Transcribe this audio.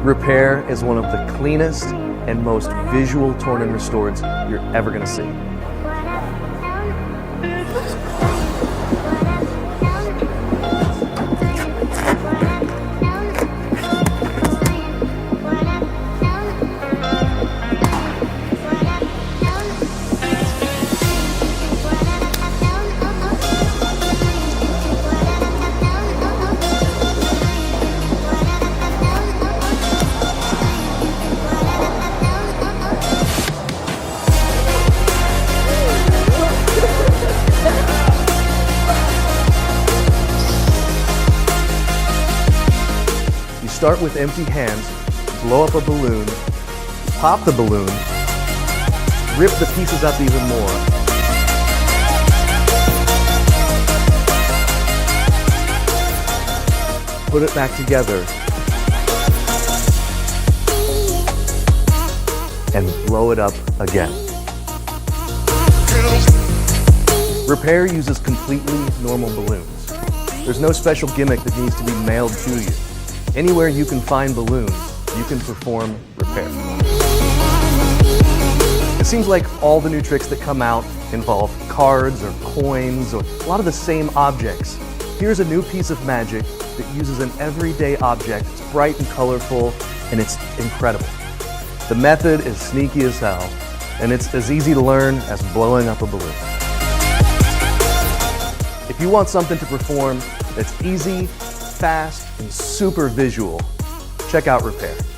repAIR is one of the cleanest and most visual torn and restoreds you're ever going to see. Start with empty hands, blow up a balloon, pop the balloon, rip the pieces up even more. Put it back together and blow it up again. repAIR uses completely normal balloons. There's no special gimmick that needs to be mailed to you. Anywhere you can find balloons, you can perform repAIR. It seems like all the new tricks that come out involve cards or coins or a lot of the same objects. Here's a new piece of magic that uses an everyday object. It's bright and colorful, and it's incredible. The method is sneaky as hell, and it's as easy to learn as blowing up a balloon. If you want something to perform that's easy, fast, and super visual, check out repAIR.